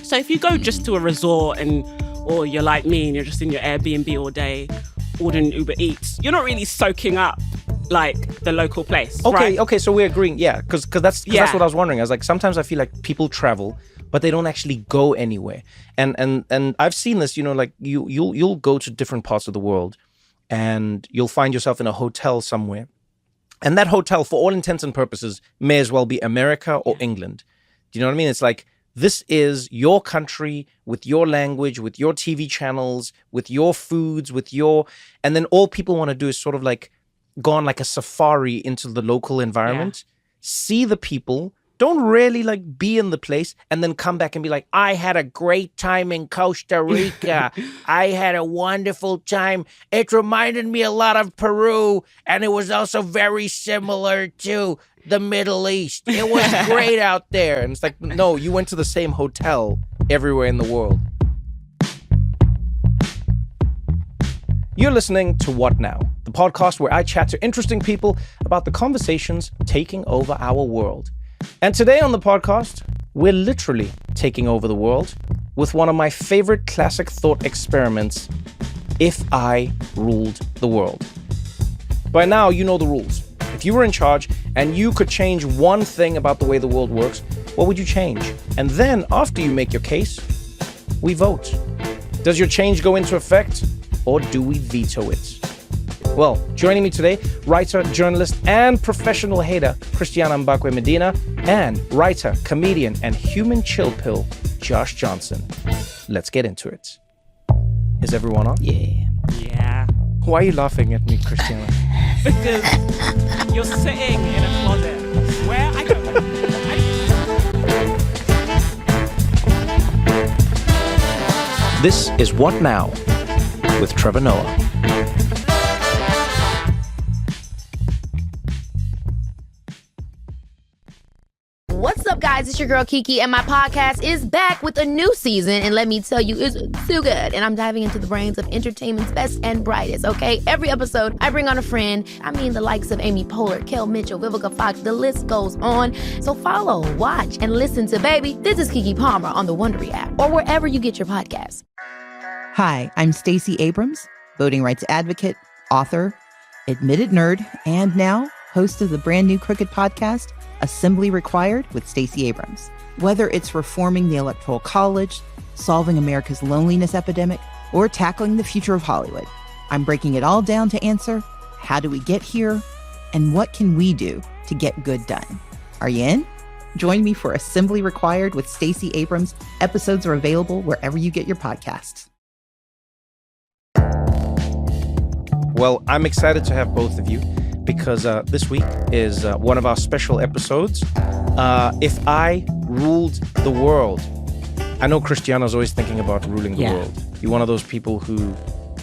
So if you go just to a resort or you're like me and you're just in your Airbnb all day, ordering Uber Eats, you're not really soaking up like the local place. Okay, right? So we're agreeing, yeah, because that's what I was wondering. I was like, sometimes I feel like people travel, but they don't actually go anywhere. And I've seen this, like you'll go to different parts of the world, and you'll find yourself in a hotel somewhere, and that hotel, for all intents and purposes, may as well be America or England. Do you know what I mean? It's like, this is your country with your language, with your TV channels, with your foods, and then all people want to do is sort of like go on like a safari into the local environment, see the people, don't really like be in the place, and then come back and be like, I had a great time in Costa Rica. I had a wonderful time. It reminded me a lot of Peru, and it was also very similar to the Middle East. It was great out there. And it's like, no, you went to the same hotel everywhere in the world. You're listening to What Now, the podcast where I chat to interesting people about the conversations taking over our world. And today on the podcast, we're literally taking over the world with one of my favorite classic thought experiments, If I Ruled the World. By now, you know the rules. If you were in charge and you could change one thing about the way the world works, what would you change? And then, after you make your case, we vote. Does your change go into effect, or do we veto it? Well, joining me today, writer, journalist, and professional hater, Christiana Medina, and writer, comedian, and human chill pill, Josh Johnson. Let's get into it. Is everyone on? Yeah. Why are you laughing at me, Christiana? Because you're sitting in a closet where I don't know. This is What Now with Trevor Noah. What's up, guys? It's your girl Kiki, and my podcast is back with a new season. And let me tell you, it's so good. And I'm diving into the brains of entertainment's best and brightest, okay? Every episode, I bring on a friend. I mean, the likes of Amy Poehler, Kel Mitchell, Vivica Fox, the list goes on. So follow, watch, and listen to Baby. This is Kiki Palmer on the Wondery app or wherever you get your podcasts. Hi, I'm Stacey Abrams, voting rights advocate, author, admitted nerd, and now host of the brand new Crooked podcast, Assembly Required with Stacey Abrams. Whether it's reforming the Electoral College, solving America's loneliness epidemic, or tackling the future of Hollywood, I'm breaking it all down to answer, how do we get here? And what can we do to get good done? Are you in? Join me for Assembly Required with Stacey Abrams. Episodes are available wherever you get your podcasts. Well, I'm excited to have both of you because this week is one of our special episodes, If I Ruled the World. I know Christiana's always thinking about ruling the world. You're one of those people who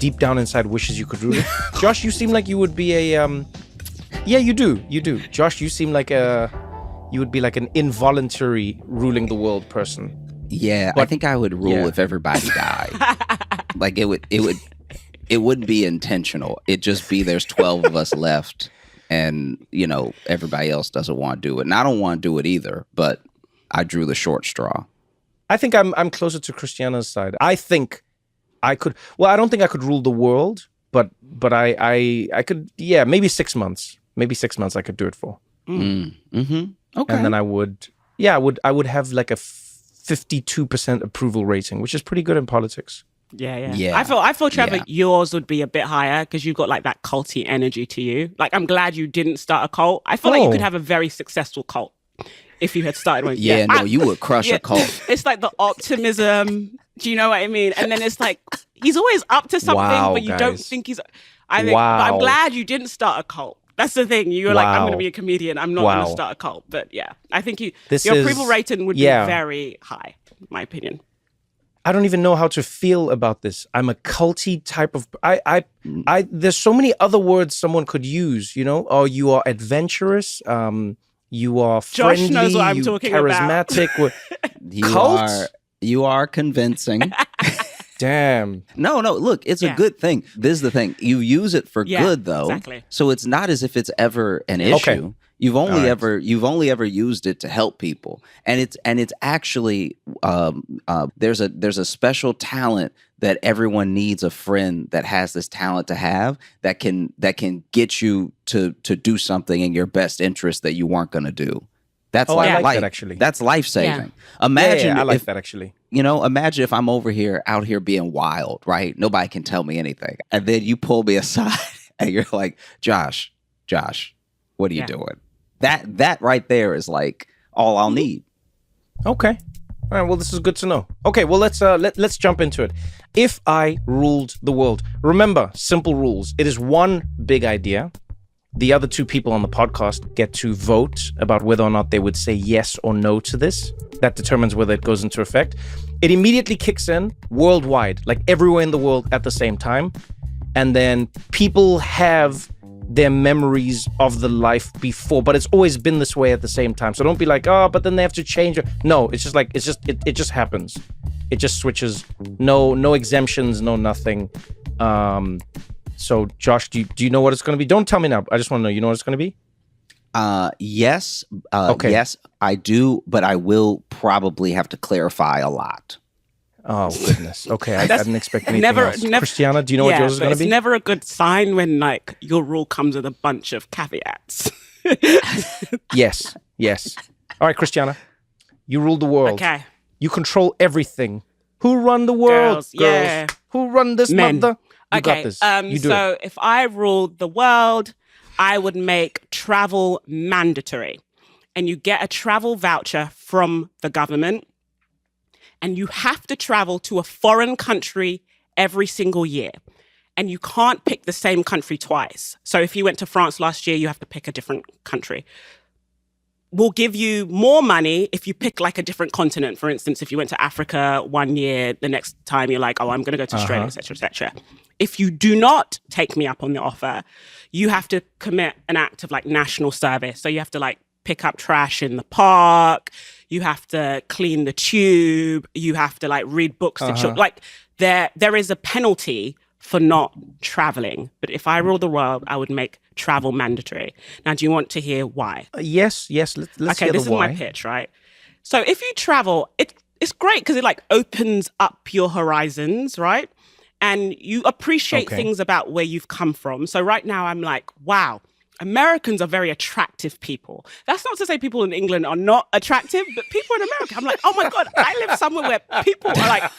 deep down inside wishes you could rule it. Josh, you seem like you would be a... Yeah, you do. Josh, you seem like you would be like an involuntary ruling the world person. Yeah, but I think I would rule if everybody died. Like it wouldn't be intentional. It'd just be there's 12 of us left and, everybody else doesn't want to do it. And I don't want to do it either, but I drew the short straw. I think I'm closer to Christiana's side. I think I could, I don't think I could rule the world, but I could, maybe 6 months. Maybe 6 months I could do it for. Mm-hmm. Okay. And then I would have like a 52% approval rating, which is pretty good in politics. Yeah. I feel Trevor, yours would be a bit higher because you've got like that culty energy to you. Like, I'm glad you didn't start a cult. I feel like you could have a very successful cult if you had started one. You would crush a cult. It's like the optimism. Do you know what I mean? And then it's like he's always up to something, but you don't think he's. But I'm glad you didn't start a cult. That's the thing. You were like, I'm going to be a comedian. I'm not going to start a cult. But I think your approval rating would be very high, in my opinion. I don't even know how to feel about this. I'm a culty type of... there's so many other words someone could use, Oh, you are adventurous. You are friendly. Josh knows what I'm talking charismatic. Cult? You are convincing. Damn. No, look, it's a good thing. This is the thing. You use it for good, though. Exactly. So it's not as if it's ever an issue. You've only ever used it to help people, and it's actually there's a special talent that everyone needs a friend that has this talent to have that can get you to do something in your best interest that you weren't going to do. That's I like that, actually. That's life saving. Yeah. Imagine I like that, actually. Imagine if I'm out here being wild, right? Nobody can tell me anything, and then you pull me aside and you're like, Josh, what are you doing? That right there is like all I'll need. Okay. All right. Well, this is good to know. Okay. Well, let's jump into it. If I ruled the world, remember, simple rules. It is one big idea. The other two people on the podcast get to vote about whether or not they would say yes or no to this. That determines whether it goes into effect. It immediately kicks in worldwide, like everywhere in the world at the same time. And then people have their memories of the life before, but it's always been this way at the same time. So don't be like, oh, but then they have to change it. No, it's just like, it just happens. It just switches. No exemptions, no nothing. So Josh, do you know what it's going to be? Don't tell me now. I just want to know, you know what it's going to be? Yes. Okay. Yes, I do, but I will probably have to clarify a lot. Oh, goodness. Okay, I didn't expect anything else. Christiana, do you know what yours is going to be? It's never a good sign when, like, your rule comes with a bunch of caveats. Yes. All right, Christiana, you rule the world. Okay. You control everything. Who run the world? Girls. Yeah. Who run this mother? You got this. You do it. If I ruled the world, I would make travel mandatory. And you get a travel voucher from the government. And you have to travel to a foreign country every single year. And you can't pick the same country twice. So if you went to France last year, you have to pick a different country. We'll give you more money if you pick like a different continent. For instance, if you went to Africa 1 year, the next time you're like, oh, I'm going to go to Australia, et cetera, et cetera. If you do not take me up on the offer, you have to commit an act of like national service. So you have to like pick up trash in the park. You have to clean the tube. You have to like read books to children. Like there is a penalty for not traveling. But if I rule the world, I would make travel mandatory. Now, do you want to hear why? Yes. Let's hear the why. Okay, this is my pitch, right? So if you travel, it's great because it like opens up your horizons, right? And you appreciate things about where you've come from. So right now I'm like, wow, Americans are very attractive people. That's not to say people in England are not attractive, but people in America, I'm like, oh my God, I live somewhere where people are like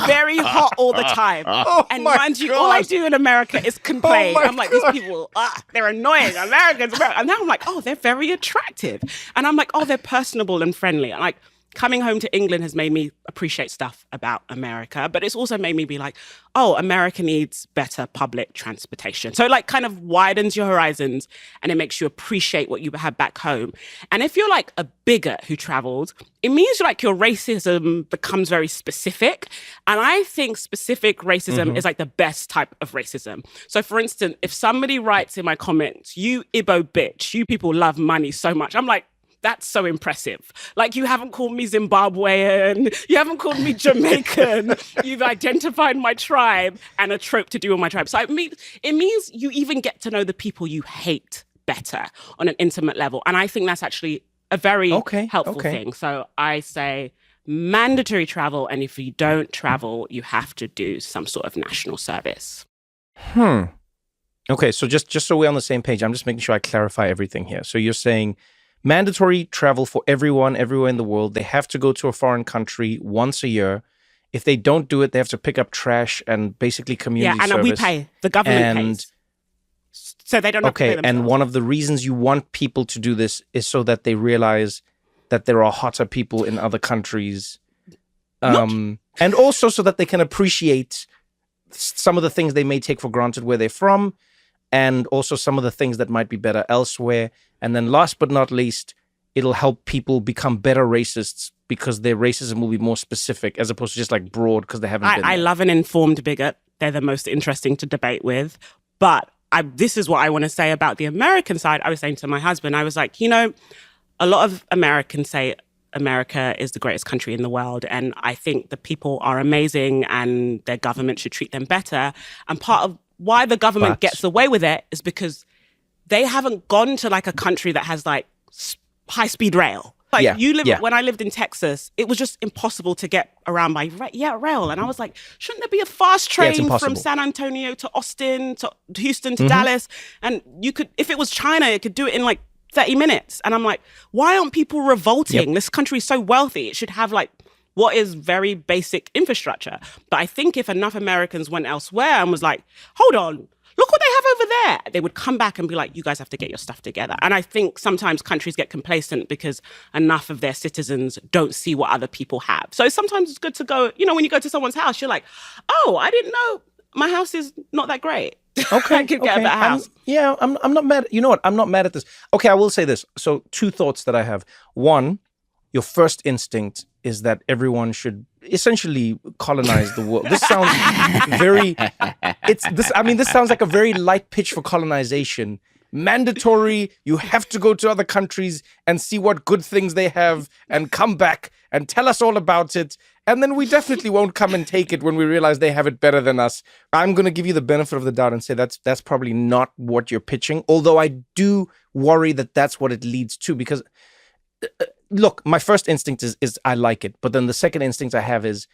very hot all the time. And mind you, all I do in America is complain. I'm like, these people, they're annoying. Americans. And now I'm like, oh, they're very attractive. And I'm like, oh, they're personable and friendly. And like, coming home to England has made me appreciate stuff about America, but it's also made me be like, oh, America needs better public transportation. So it like kind of widens your horizons and it makes you appreciate what you have back home. And if you're like a bigot who travels, it means like your racism becomes very specific. And I think specific racism is like the best type of racism. So for instance, if somebody writes in my comments, you Igbo bitch, you people love money so much, I'm like, that's so impressive. Like, you haven't called me Zimbabwean. You haven't called me Jamaican. You've identified my tribe and a trope to do with my tribe. So it means you even get to know the people you hate better on an intimate level. And I think that's actually a very helpful thing. So I say mandatory travel. And if you don't travel, you have to do some sort of national service. Okay, so just so we're on the same page, I'm just making sure I clarify everything here. So you're saying mandatory travel for everyone, everywhere in the world. They have to go to a foreign country once a year. If they don't do it, they have to pick up trash and basically community service. Yeah, and we pay. The government pays. So they don't have to pay themselves. And one of the reasons you want people to do this is so that they realize that there are hotter people in other countries. And also so that they can appreciate some of the things they may take for granted where they're from, and also some of the things that might be better elsewhere. And then last but not least, it'll help people become better racists because their racism will be more specific as opposed to just like broad because they haven't been there. I love an informed bigot. They're the most interesting to debate with. But this is what I want to say about the American side. I was saying to my husband, I was like, you know, a lot of Americans say America is the greatest country in the world. And I think the people are amazing and their government should treat them better. And part of why the government gets away with it is because they haven't gone to like a country that has like high-speed rail. Like when I lived in Texas, it was just impossible to get around by rail. And I was like, shouldn't there be a fast train from San Antonio to Austin, to Houston, to Dallas? And you could, if it was China, it could do it in like 30 minutes. And I'm like, why aren't people revolting? This country is so wealthy. It should have like what is very basic infrastructure. But I think if enough Americans went elsewhere and was like, hold on, look what they have over there, they would come back and be like, you guys have to get your stuff together. And I think sometimes countries get complacent because enough of their citizens don't see what other people have. So sometimes it's good to go, when you go to someone's house, you're like, oh, I didn't know my house is not that great. Okay, I could get a better house. I'm not mad. You know what? I'm not mad at this. Okay, I will say this. So 2 thoughts that I have. One, your first instinct is that everyone should essentially colonize the world. This sounds this sounds like a very light pitch for colonization. Mandatory, you have to go to other countries and see what good things they have and come back and tell us all about it. And then we definitely won't come and take it when we realize they have it better than us. I'm going to give you the benefit of the doubt and say that's probably not what you're pitching. Although I do worry that that's what it leads to, because look, my first instinct is I like it. But then the second instinct I have is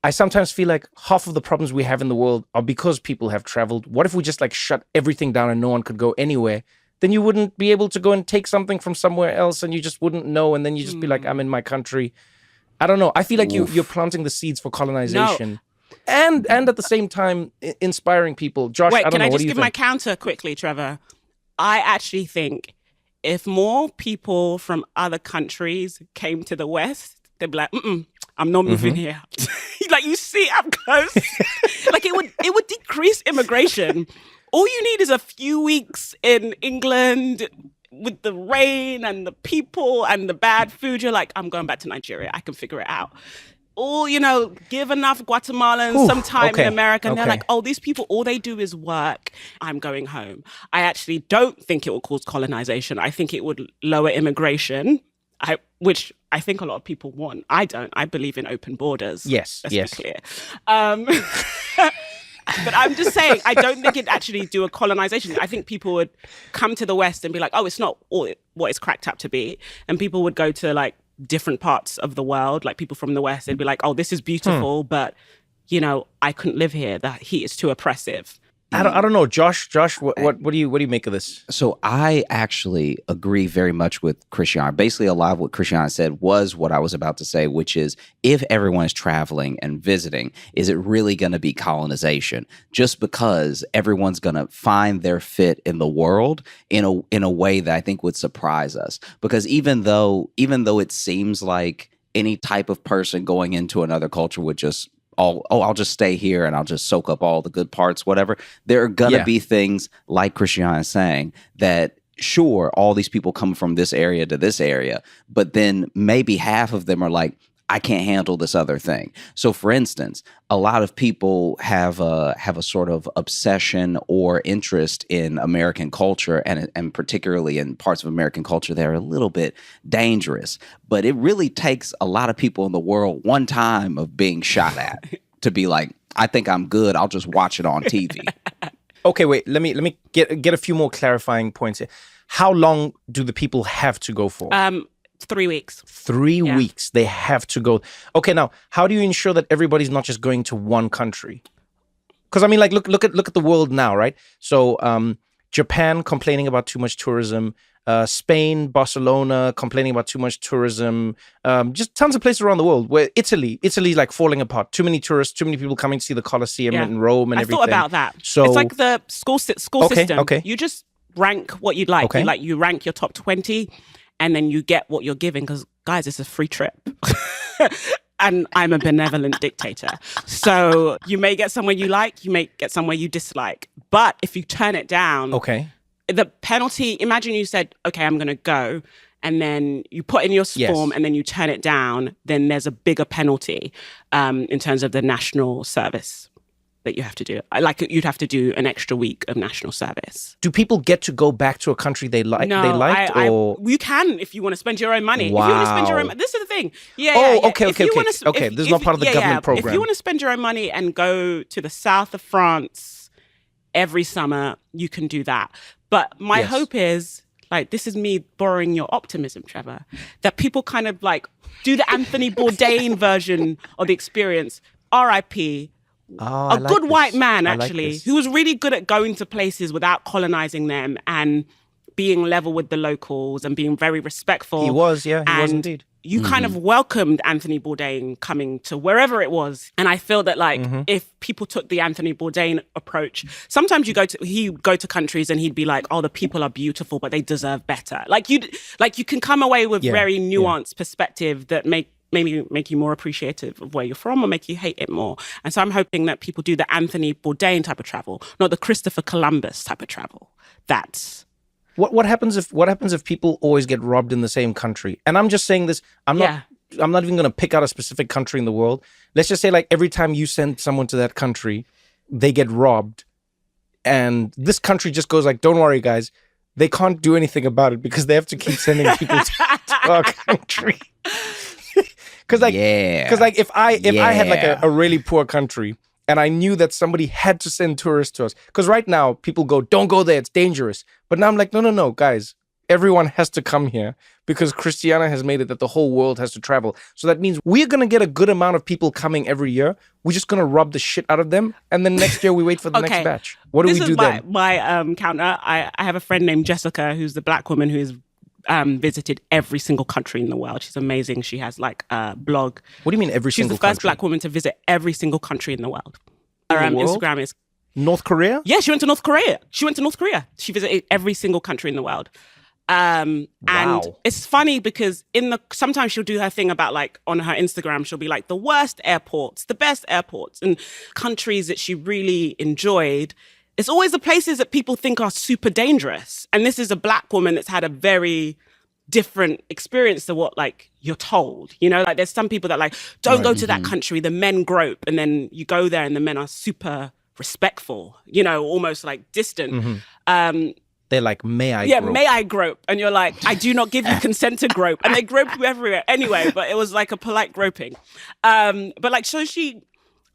I sometimes feel like half of the problems we have in the world are because people have traveled. What if we just like shut everything down and no one could go anywhere? Then you wouldn't be able to go and take something from somewhere else and you just wouldn't know. And then you just be like, I'm in my country. I don't know. I feel like you're planting the seeds for colonization. No. And at the same time, inspiring people. Josh, wait, I don't know. Can I what just do you give think? my counter quickly, Trevor? I actually think if more people from other countries came to the West, they'd be like, I'm not moving here. Like, you see up close. Like, it would decrease immigration. All you need is a few weeks in England with the rain and the people and the bad food. You're like, I'm going back to Nigeria. I can figure it out. Or, give enough Guatemalans some time in America. And they're like, oh, these people, all they do is work. I'm going home. I actually don't think it will cause colonization. I think it would lower immigration, which I think a lot of people want. I don't. I believe in open borders. Yes, Let's be clear. But I'm just saying, I don't think it'd actually do a colonization. I think people would come to the West and be like, oh, it's not all what it's cracked up to be. And people would go to like different parts of the world, like people from the West, they'd be like, oh, this is beautiful, but, I couldn't live here. The heat is too oppressive. I don't know. Josh, what do you make of this? So I actually agree very much with Christiana. Basically, a lot of what Christiana said was what I was about to say, which is if everyone is traveling and visiting, is it really going to be colonization? Just because everyone's going to find their fit in the world in a way that I think would surprise us. Because even though it seems like any type of person going into another culture would just I'll just stay here and I'll just soak up all the good parts, whatever. There are going to be things like Christiana is saying that, sure, all these people come from this area to this area, but then maybe half of them are like, I can't handle this other thing. So, for instance, a lot of people have a sort of obsession or interest in American culture, and particularly in parts of American culture that are a little bit dangerous. But it really takes a lot of people in the world one time of being shot at to be like, I think I'm good. I'll just watch it on TV. Okay, wait. Let me get a few more clarifying points here. How long do the people have to go for? 3 weeks. 3 weeks. They have to go. Okay, now, how do you ensure that everybody's not just going to one country? Because, I mean, like, look at the world now, right? So, Japan complaining about too much tourism. Spain, Barcelona complaining about too much tourism. Just tons of places around the world where Italy's like falling apart. Too many tourists, too many people coming to see the Colosseum in Rome and everything. I thought about that. So it's like the school system. Okay. You just rank what you'd like. Okay. You rank your top 20. And then you get what you're giving because, guys, it's a free trip. And I'm a benevolent dictator. So you may get somewhere you like, you may get somewhere you dislike. But if you turn it down, the penalty, imagine you said, okay, I'm going to go. And then you put in your form and then you turn it down. Then there's a bigger penalty in terms of the national service that you have to do. Like, you'd have to do an extra week of national service. Do people get to go back to a country they liked? No, you can if you want to spend your own money. Wow. If you want to spend your own money, this is the thing. Okay. This is not part of the government program. If you want to spend your own money and go to the south of France every summer, you can do that. But my hope is, like, this is me borrowing your optimism, Trevor, that people kind of like do the Anthony Bourdain version of the experience. R.I.P. A good white man, actually, who was really good at going to places without colonizing them and being level with the locals and being very respectful. He was, he was indeed. You kind of welcomed Anthony Bourdain coming to wherever it was. And I feel that, like, if people took the Anthony Bourdain approach, sometimes he'd go to countries and he'd be like, oh, the people are beautiful, but they deserve better. Like you can come away with very nuanced perspective that maybe make you more appreciative of where you're from or make you hate it more. And so I'm hoping that people do the Anthony Bourdain type of travel, not the Christopher Columbus type of travel. That's... What happens if people always get robbed in the same country? And I'm just saying this, I'm not even going to pick out a specific country in the world. Let's just say, like, every time you send someone to that country, they get robbed. And this country just goes like, don't worry, guys. They can't do anything about it because they have to keep sending people to our country. Because if I had like a really poor country and I knew that somebody had to send tourists to us, because right now people go, don't go there, it's dangerous. But now I'm like, no, guys, everyone has to come here because Christiana has made it that the whole world has to travel. So that means we're going to get a good amount of people coming every year. We're just going to rob the shit out of them. And then next year we wait for the next batch. What do we do then? My counter, I have a friend named Jessica, who's the black woman who is visited every single country in the world. She's amazing. She has like a blog. What do you mean every single country? She's the first black woman to visit every single country in the world. Her Instagram is... North Korea? Yeah, she went to North Korea. She visited every single country in the world. And it's funny because sometimes she'll do her thing about, like, on her Instagram, she'll be like the worst airports, the best airports, and countries that she really enjoyed. It's always the places that people think are super dangerous. And this is a black woman that's had a very different experience to what, like, you're told. You know, like, there's some people that, like, don't go to that country, the men grope. And then you go there and the men are super respectful, you know, almost like distant. They're like, may I grope? Yeah, may I grope? And you're like, I do not give you consent to grope. And they grope you everywhere. Anyway, but it was like a polite groping. But like, so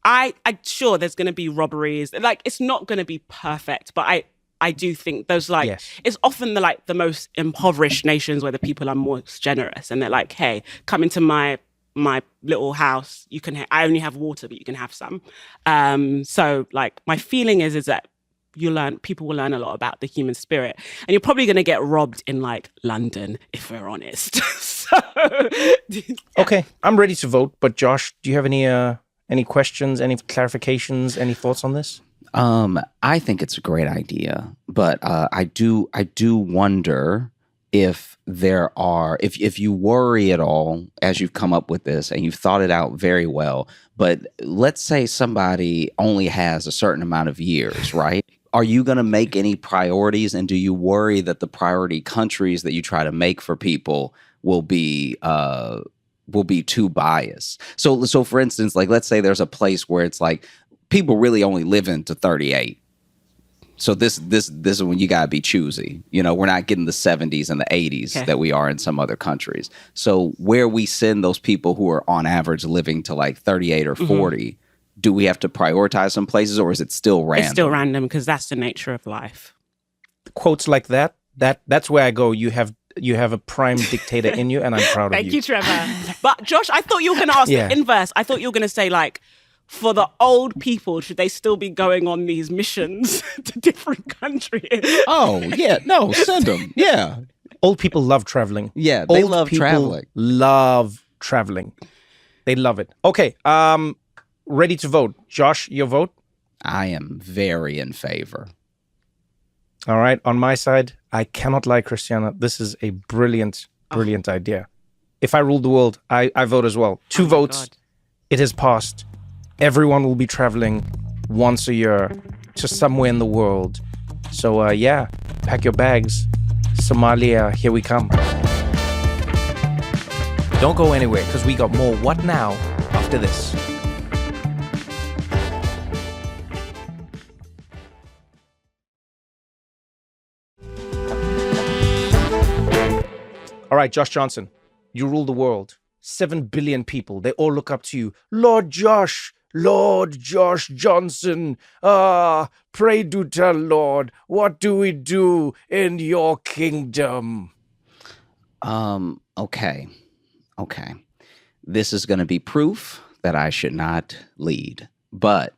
I'm sure there's going to be robberies. Like, it's not going to be perfect, but I do think those, like, it's often the most impoverished nations where the people are most generous. And they're like, hey, come into my little house. You can, I only have water, but you can have some. So, like, my feeling is that people will learn a lot about the human spirit. And you're probably going to get robbed in, like, London, if we're honest. Okay, I'm ready to vote. But Josh, do you have any questions, any clarifications, any thoughts on this? I think it's a great idea, but I do wonder if if you worry at all as you've come up with this and you've thought it out very well, but let's say somebody only has a certain amount of years, right? Are you going to make any priorities, and do you worry that the priority countries that you try to make for people will be too biased? So for instance, like, let's say there's a place where it's like people really only live into 38. So this is when you gotta be choosy. You know, we're not getting the 70s and the 80s that we are in some other countries. So where we send those people who are on average living to like 38 or 40, do we have to prioritize some places, or is it still random? It's still random because that's the nature of life. Quotes like that's where I go. You have a prime dictator in you, and I'm proud of you. Thank you, Trevor. But Josh, I thought you were going to ask the inverse. I thought you were going to say, like, for the old people, should they still be going on these missions to different countries? Oh, yeah. No, send them. Yeah. Old people love traveling. Yeah, they love traveling. Love traveling. They love it. Okay. Ready to vote. Josh, your vote? I am very in favor. All right. On my side, I cannot lie, Christiana. This is a brilliant idea. If I ruled the world, I vote as well. 2 votes. God. It has passed. Everyone will be traveling once a year to somewhere in the world. So, pack your bags. Somalia, here we come. Don't go anywhere, because we got more What Now after this. All right, Josh Johnson, you rule the world. 7 billion people, they all look up to you. Lord Josh, Lord Josh Johnson, pray do tell, Lord, what do we do in your kingdom? Okay. This is going to be proof that I should not lead. But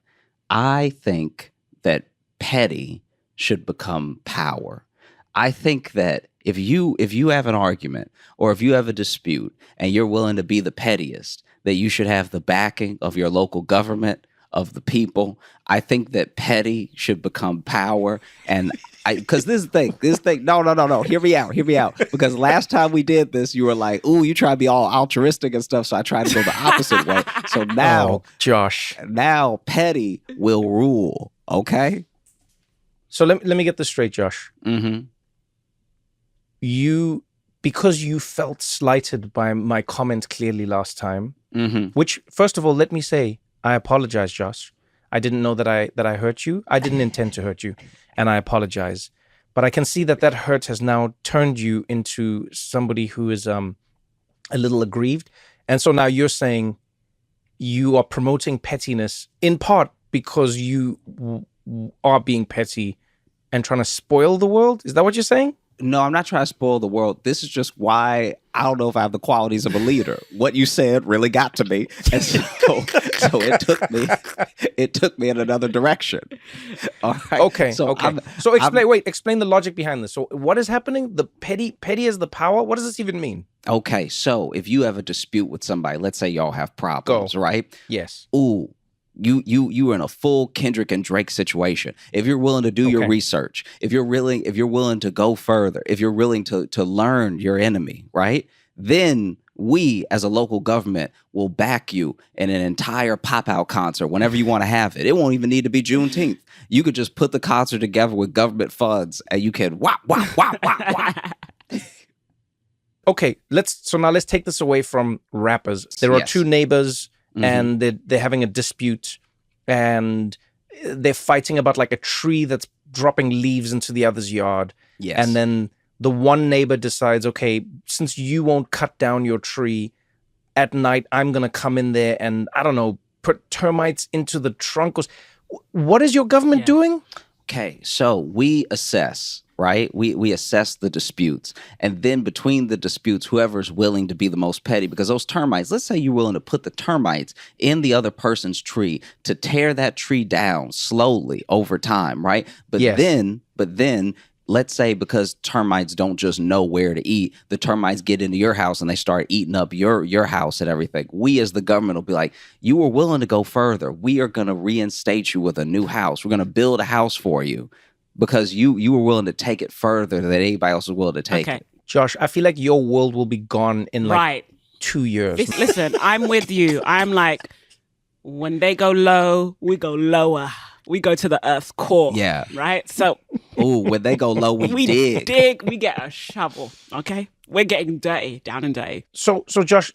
I think that petty should become power. I think that if you have an argument or if you have a dispute and you're willing to be the pettiest, that you should have the backing of your local government, of the people. I think that petty should become power. And because this thing, no, hear me out. Because last time we did this, you were like, ooh, you try to be all altruistic and stuff. So I tried to go the opposite way. So now, Josh, now petty will rule. Okay. So let me get this straight, Josh. Mm-hmm. Because you felt slighted by my comment clearly last time, mm-hmm. which, first of all, let me say, I apologize, Josh. I didn't know that I hurt you. I didn't intend to hurt you, and I apologize. But I can see that hurt has now turned you into somebody who is a little aggrieved. And so now you're saying you are promoting pettiness in part because you are being petty and trying to spoil the world. Is that what you're saying? No, I'm not trying to spoil the world. This is just why I don't know if I have the qualities of a leader. What you said really got to me, and so it took me in another direction. All right. Okay. So explain the logic behind this. So what is happening? The petty is the power. What does this even mean? Okay. So if you have a dispute with somebody, let's say y'all have problems, right? Yes. Ooh. You are in a full Kendrick and Drake situation. If you're willing to do your research, if you're willing to go further, if you're willing to learn your enemy, right? Then we as a local government will back you in an entire pop-out concert whenever you want to have it. It won't even need to be Juneteenth. You could just put the concert together with government funds and you can wah. Okay, let's take this away from rappers. There are two neighbors. Mm-hmm. And they're having a dispute and they're fighting about like a tree that's dropping leaves into the other's yard. Yes. And then the one neighbor decides, okay, since you won't cut down your tree at night, I'm going to come in there and, I don't know, put termites into the trunk. What is your government doing? Okay, so we assess, right? We assess the disputes. And then between the disputes, whoever's willing to be the most petty, because those termites, let's say you're willing to put the termites in the other person's tree to tear that tree down slowly over time, right? But then let's say because termites don't just know where to eat, the termites get into your house and they start eating up your house and everything. We as the government will be like, you were willing to go further. We are going to reinstate you with a new house. We're going to build a house for you because you were willing to take it further than anybody else was willing to take it. Josh, I feel like your world will be gone in like 2 years. Listen, I'm with you. I'm like, when they go low, we go lower. We go to the earth's core. Yeah. Right? So. Ooh, when they go low, we dig. We get a shovel. Okay? We're getting dirty, down and dirty. So Josh,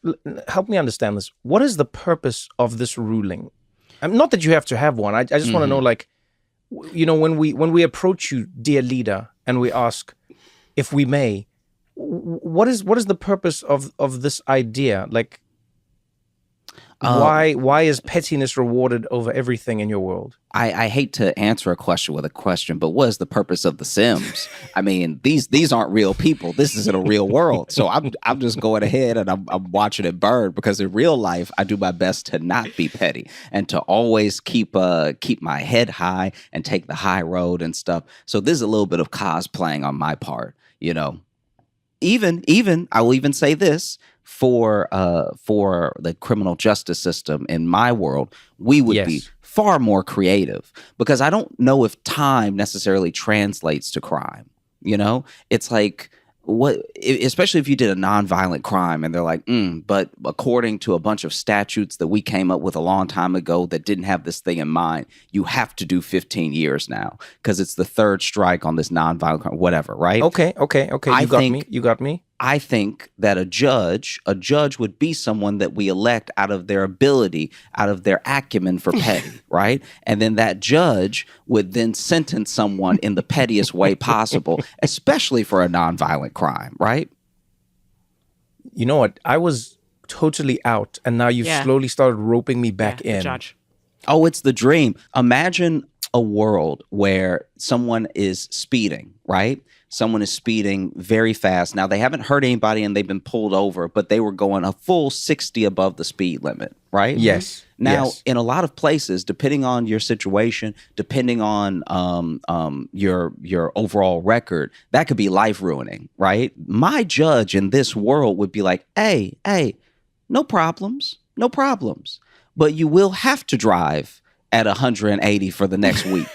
help me understand this. What is the purpose of this ruling? Not that you have to have one. I just want to know, like, you know, when we approach you, dear leader, and we ask if we may, what is the purpose of this idea? Like, why is pettiness rewarded over everything in your world? I hate to answer a question with a question, but what is the purpose of The Sims? I mean, these aren't real people. This isn't a real world. So I'm just going ahead and I'm watching it burn, because in real life, I do my best to not be petty and to always keep my head high and take the high road and stuff. So this is a little bit of cosplaying on my part, you know. Even I will even say this, for the criminal justice system in my world, we would be far more creative, because I don't know if time necessarily translates to crime. You know, it's like, especially if you did a nonviolent crime and they're like, but according to a bunch of statutes that we came up with a long time ago that didn't have this thing in mind, you have to do 15 years now because it's the third strike on this nonviolent crime, whatever, right? Okay. You got me. I think that a judge would be someone that we elect out of their ability, out of their acumen for petty, right? And then that judge would then sentence someone in the pettiest way possible, especially for a nonviolent crime, right? You know what? I was totally out, and now you've slowly started roping me back in. Judge. Oh, it's the dream. Imagine a world where someone is speeding, right? Someone is speeding very fast. Now, they haven't hurt anybody and they've been pulled over, but they were going a full 60 above the speed limit, right? Yes. Now, yes. in a lot of places, depending on your situation, depending on your overall record, that could be life-ruining, right? My judge in this world would be like, hey, no problems. But you will have to drive at 180 for the next week.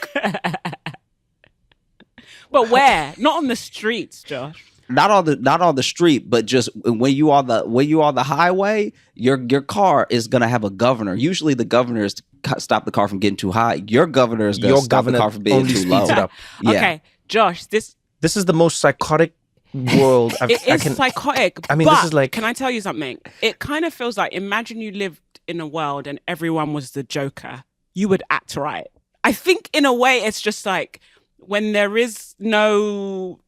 But where? Not on the streets, Josh. Not on the street, but just when you on the highway, your car is gonna have a governor. Usually, the governor is to stop the car from getting too high. Your governor is gonna stop the car from being too low. It up. Yeah. Okay, Josh, this is the most psychotic world. Psychotic. I mean, but this is like. Can I tell you something? It kind of feels like, imagine you lived in a world and everyone was the Joker. You would act right. I think in a way, it's just like, when there is no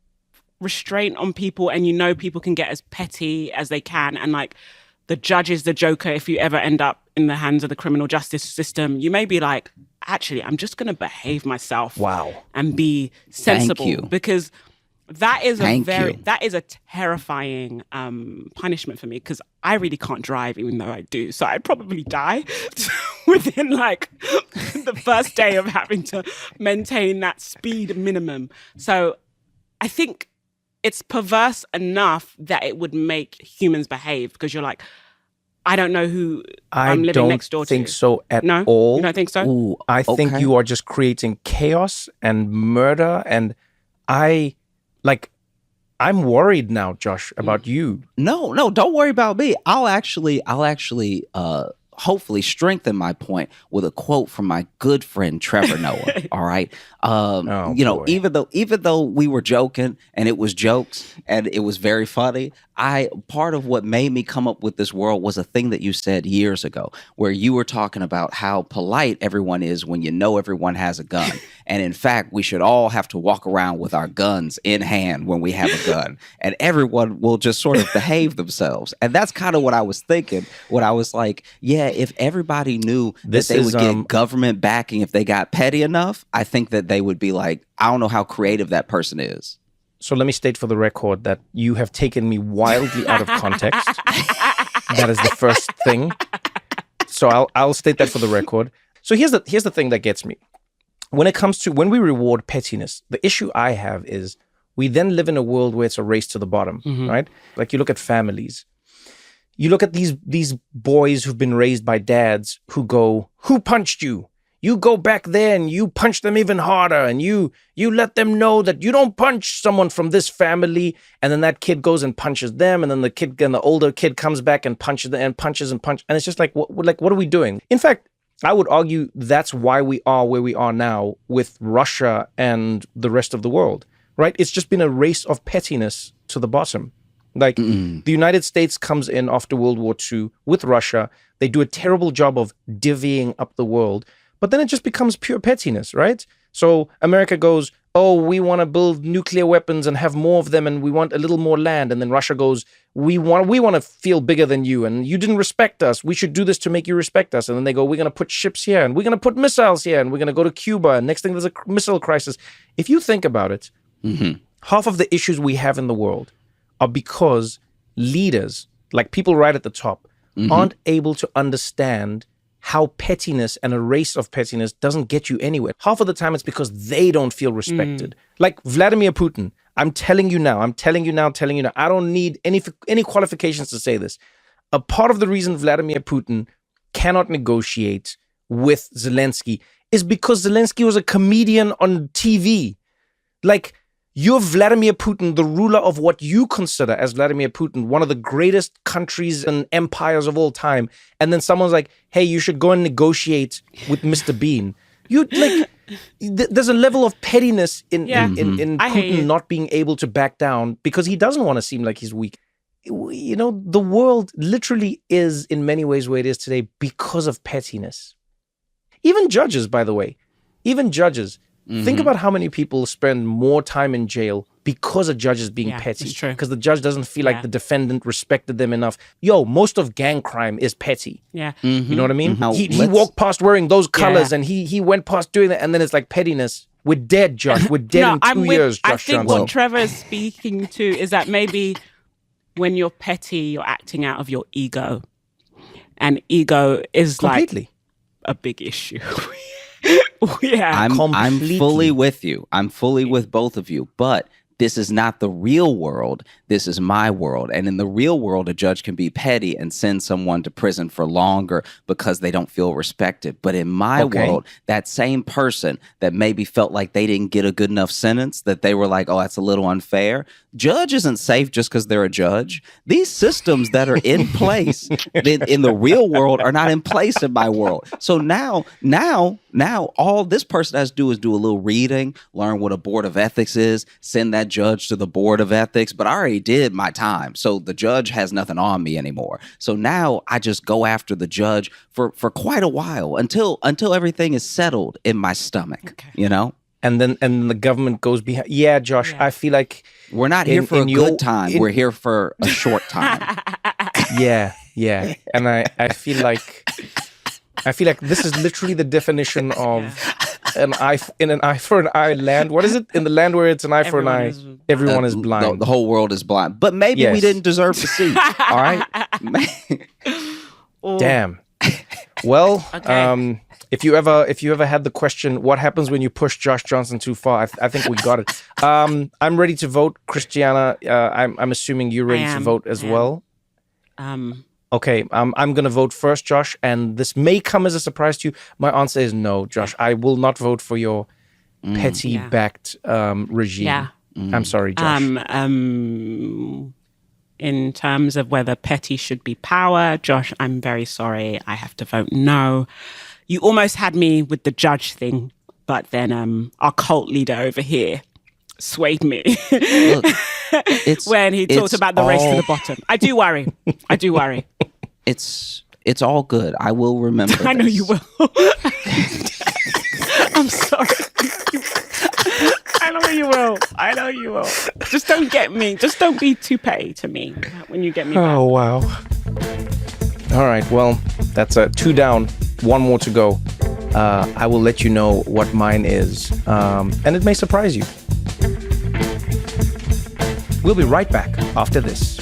restraint on people and people can get as petty as they can, and like the judge is the Joker if you ever end up in the hands of the criminal justice system, you may be like, actually, I'm just going to behave myself. Wow. And be sensible. Thank you. Because that is Thank a terrifying punishment for me, because I really can't drive, even though I do. So I'd probably die within like the first day of having to maintain that speed minimum. So I think it's perverse enough that it would make humans behave, because you're like, I don't know who I'm living next door to. I don't think so at No? all. You don't think so? Ooh, I think you are just creating chaos and murder, and I'm worried now, Josh, about you. No, don't worry about me. I'll actually hopefully strengthen my point with a quote from my good friend Trevor Noah. All right. Boy. even though we were joking and it was jokes and it was very funny, part of what made me come up with this world was a thing that you said years ago, where you were talking about how polite everyone is when everyone has a gun. And in fact, we should all have to walk around with our guns in hand when we have a gun, and everyone will just sort of behave themselves. And that's kind of what I was thinking when I was like, yeah, if everybody knew that they would get government backing if they got petty enough, I think that they would be like, I don't know how creative that person is. So let me state for the record that you have taken me wildly out of context. That is the first thing. So I'll state that for the record. So here's the thing that gets me. When we reward pettiness, the issue I have is we then live in a world where it's a race to the bottom, right? Like, you look at families. You look at these boys who've been raised by dads who go, "Who punched you? You go back there and you punch them even harder, and you let them know that you don't punch someone from this family." And then that kid goes and punches them, and then the older kid comes back and punches them and punches. And it's just like, what are we doing? In fact, I would argue that's why we are where we are now with Russia and the rest of the world, right? It's just been a race of pettiness to the bottom. Like, the United States comes in after World War II with Russia. They do a terrible job of divvying up the world. But then it just becomes pure pettiness, right? So America goes, oh, we want to build nuclear weapons and have more of them, and we want a little more land. And then Russia goes, we want to feel bigger than you, and you didn't respect us. We should do this to make you respect us. And then they go, we're going to put ships here, and we're going to put missiles here, and we're going to go to Cuba. And next thing, there's a missile crisis. If you think about it, half of the issues we have in the world are because leaders, like people right at the top, aren't able to understand how pettiness and a race of pettiness doesn't get you anywhere. Half of the time it's because they don't feel respected. Like Vladimir Putin, I'm telling you now, I don't need any qualifications to say this. A part of the reason Vladimir Putin cannot negotiate with Zelensky is because Zelensky was a comedian on TV. Like, you're Vladimir Putin, the ruler of what you consider as Vladimir Putin, one of the greatest countries and empires of all time. And then someone's like, hey, you should go and negotiate with Mr. Bean. There's a level of pettiness in Putin not being able to back down because he doesn't want to seem like he's weak. You know, the world literally is in many ways where it is today because of pettiness. Even judges, by the way, think about how many people spend more time in jail because a judge is being petty. That's true. Because the judge doesn't feel like the defendant respected them enough. Yo, most of gang crime is petty. Yeah. You know what I mean? He walked past wearing those colors and he went past doing that, and then it's like pettiness. We're dead, Josh. We're dead in 2 years, Josh I think Johnson. what Trevor is speaking to is that maybe when you're petty, you're acting out of your ego. And ego is completely like a big issue. I'm fully with you. I'm fully with both of you. But this is not the real world. This is my world. And in the real world, a judge can be petty and send someone to prison for longer because they don't feel respected. But in my world, that same person that maybe felt like they didn't get a good enough sentence, that they were like, oh, that's a little unfair. Judge isn't safe just because they're a judge. These systems that are in place in the real world are not in place in my world. So now, all this person has to do is do a little reading, learn what a board of ethics is, send that judge to the board of ethics. But I already did my time. So the judge has nothing on me anymore. So now I just go after the judge for quite a while until everything is settled in my stomach, you know? And then the government goes behind. Yeah, Josh, I feel like we're not here for a good time. We're here for a short time. Yeah. And I feel like this is literally the definition of an eye for an eye land. What is it? In the land where it's an eye for an eye, everyone is blind. The whole world is blind. But maybe we didn't deserve to see. All right. Damn. Well, if you ever had the question, what happens when you push Josh Johnson too far? I think we got it. I'm ready to vote, Christiana. I'm assuming you're ready to vote as well. Okay, I'm going to vote first, Josh, and this may come as a surprise to you. My answer is no, Josh. I will not vote for your petty-backed regime. Yeah. I'm sorry, Josh. In terms of whether petty should be power, Josh, I'm very sorry. I have to vote no. You almost had me with the judge thing, but then our cult leader over here swayed me. Look, when he talked about the race to the bottom. I do worry. It's all good. I will remember. I know you will. I'm sorry. I know you will. Just don't get me. Just don't be too petty to me when you get me back. Oh, wow. All right. Well, that's 2 down, 1 more to go. I will let you know what mine is. And it may surprise you. We'll be right back after this.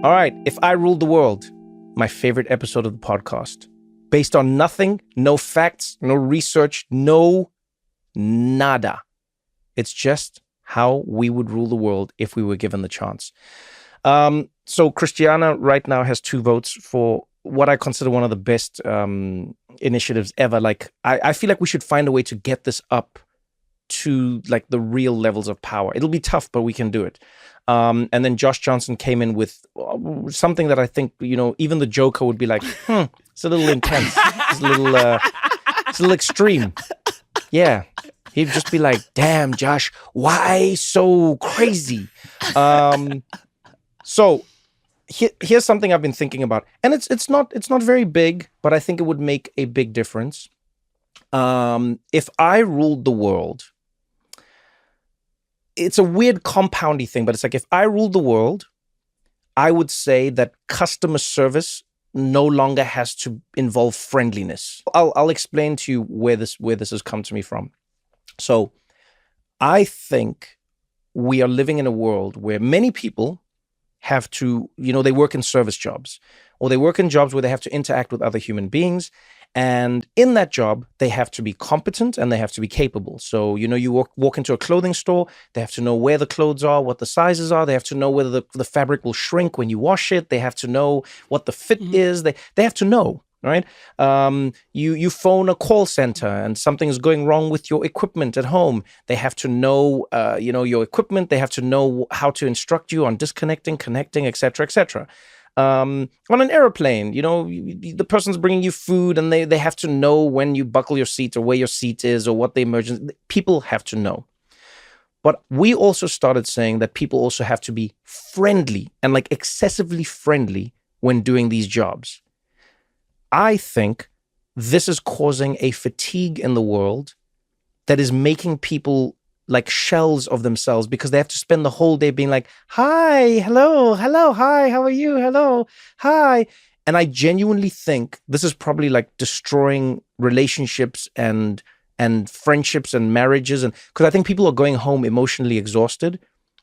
All right, If I Ruled the World, my favorite episode of the podcast. Based on nothing, no facts, no research, no nada. It's just how we would rule the world if we were given the chance. So Christiana right now has 2 votes for what I consider one of the best initiatives ever. Like, I feel like we should find a way to get this up to like the real levels of power. It'll be tough, but we can do it. And then Josh Johnson came in with something that I think, even the Joker would be like, it's a little intense. It's a little extreme. Yeah. He'd just be like, damn, Josh, why so crazy? So here's something I've been thinking about. And it's not very big, but I think it would make a big difference. If I ruled the world, it's a weird compoundy thing, but it's like if I ruled the world, I would say that customer service no longer has to involve friendliness. I'll explain to you where this has come to me from. So I think we are living in a world where many people have to, they work in service jobs, or they work in jobs where they have to interact with other human beings. And in that job, they have to be competent and they have to be capable. So, you walk into a clothing store, they have to know where the clothes are, what the sizes are. They have to know whether the fabric will shrink when you wash it. They have to know what the fit is. They have to know, right? You phone a call center and something is going wrong with your equipment at home. They have to know, your equipment. They have to know how to instruct you on disconnecting, connecting, et cetera, et cetera. On an airplane, the person's bringing you food and they have to know when you buckle your seat or where your seat is or what the emergency. People have to know. But we also started saying that people also have to be friendly and like excessively friendly when doing these jobs. I think this is causing a fatigue in the world that is making people like shells of themselves because they have to spend the whole day being like, hi, hello, hi, how are you? Hello, hi. And I genuinely think this is probably like destroying relationships and friendships and marriages. And because I think people are going home emotionally exhausted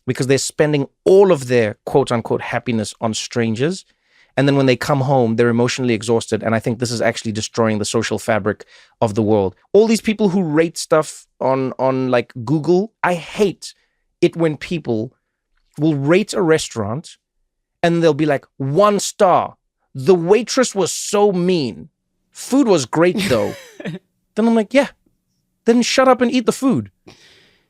because they're spending all of their quote unquote happiness on strangers. And then when they come home, they're emotionally exhausted. And I think this is actually destroying the social fabric of the world. All these people who rate stuff on like Google, I hate it when people will rate a restaurant and they'll be like, 1 star. The waitress was so mean. Food was great though. Then I'm like, yeah, then shut up and eat the food.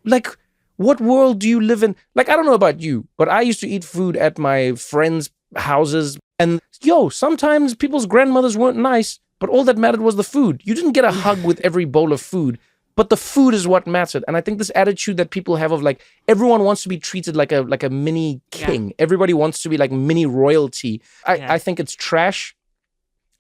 Like, what world do you live in? Like, I don't know about you, but I used to eat food at my friends' houses. And sometimes people's grandmothers weren't nice, but all that mattered was the food. You didn't get a hug with every bowl of food, but the food is what mattered. And I think this attitude that people have of like, everyone wants to be treated like a mini king. Yeah. Everybody wants to be like mini royalty. I think it's trash.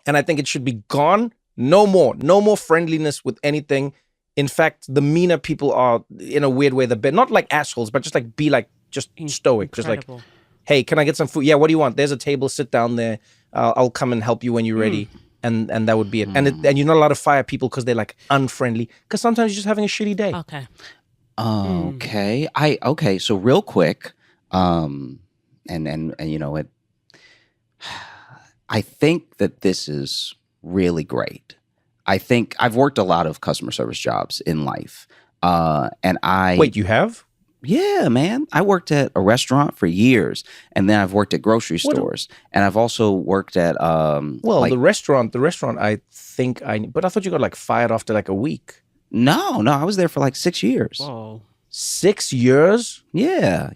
And I think it should be gone. No more friendliness with anything. In fact, the meaner people are in a weird way, not like assholes, but just like be like, just stoic. Incredible. Just like, hey, can I get some food? Yeah, what do you want? There's a table, sit down there. I'll come and help you when you're ready. And that would be it. And you're not allowed to fire people because they're like unfriendly. Because sometimes you're just having a shitty day. Okay. Okay. So real quick, and you know it. I think that this is really great. I think I've worked a lot of customer service jobs in life, and Wait, you have? Yeah, man. I worked at a restaurant for years, and then I've worked at grocery stores, and I've also worked at the restaurant. I think but I thought you got like fired after like a week. No, I was there for like 6 years. Whoa, 6 years? Yeah.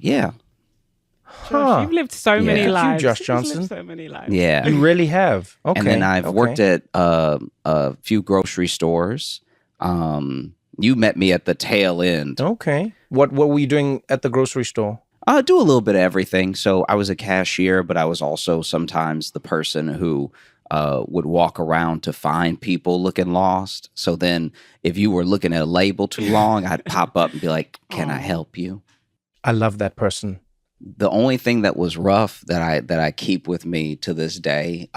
Josh, you've lived so many lives. You, Josh Johnson. You've lived so many lives. Yeah, you really have. Okay, and then I've worked at a few grocery stores. You met me at the tail end. Okay. What were you doing at the grocery store? I do a little bit of everything. So I was a cashier, but I was also sometimes the person who would walk around to find people looking lost. So then if you were looking at a label too long, I'd pop up and be like, can I help you? I love that person. The only thing that was rough that I keep with me to this day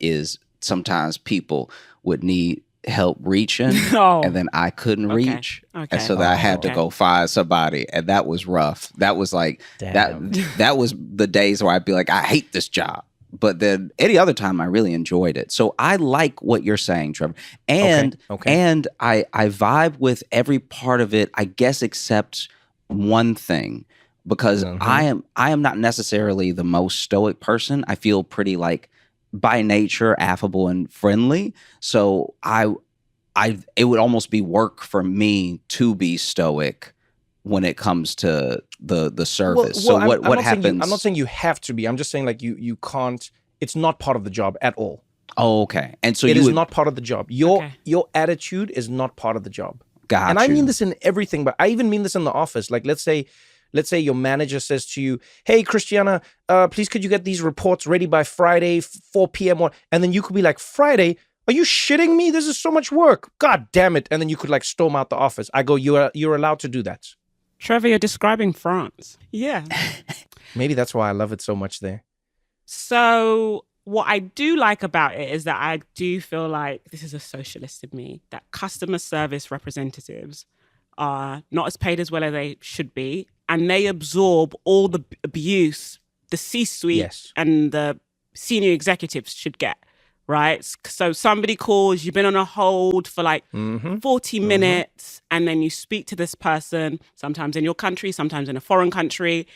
is sometimes people would need help reaching and then I couldn't reach. Okay. And so that I had to go find somebody, and that was rough. That was like that was the days where I'd be like, I hate this job. But then any other time I really enjoyed it. So I like what you're saying, Trevor. And and I vibe with every part of it, I guess, except one thing. Because I am not necessarily the most stoic person. I feel pretty like by nature affable and friendly. So it would almost be work for me to be stoic when it comes to the service. Well, so what happens? I'm not saying you have to be. I'm just saying like you can't. It's not part of the job at all. Oh, okay. And so it is not part of the job. Your attitude is not part of the job. Got and you. I mean this in everything, but I even mean this in the office. Like let's say your manager says to you, hey, Christiana, please could you get these reports ready by Friday, 4 p.m. And then you could be like, Friday? Are you shitting me? This is so much work. God damn it. And then you could like storm out the office. I go, you're allowed to do that. Trevor, you're describing France. Yeah. Maybe that's why I love it so much there. So what I do like about it is that I do feel like this is a socialist in me, that customer service representatives are not as paid as well as they should be. And they absorb all the abuse the C-suite and the senior executives should get, right? So somebody calls, you've been on a hold for like 40 minutes, and then you speak to this person, sometimes in your country, sometimes in a foreign country,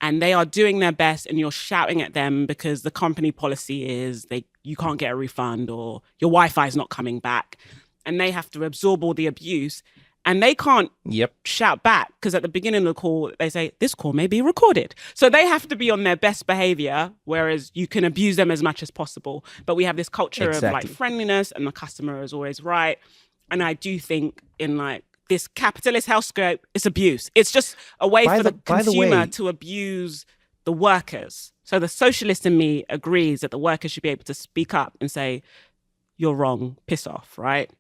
and they are doing their best, and you're shouting at them because the company policy is you can't get a refund or your Wi-Fi is not coming back, and they have to absorb all the abuse. And they can't shout back because at the beginning of the call, they say, this call may be recorded. So they have to be on their best behavior, whereas you can abuse them as much as possible. But we have this culture of like friendliness, and the customer is always right. And I do think in like this capitalist hellscape is abuse. It's just a way for the consumer to abuse the workers. So the socialist in me agrees that the workers should be able to speak up and say, you're wrong, piss off, right?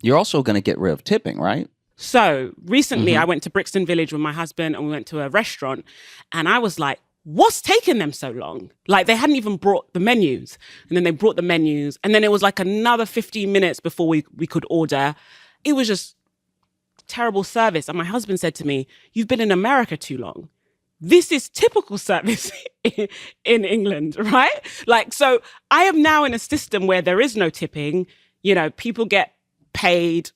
You're also going to get rid of tipping, right? So recently I went to Brixton Village with my husband and we went to a restaurant and I was like, what's taking them so long? Like they hadn't even brought the menus. And then they brought the menus and then it was like another 15 minutes before we could order. It was just terrible service. And my husband said to me, you've been in America too long. This is typical service in England, right? Like, so I am now in a system where there is no tipping. You know, people get paid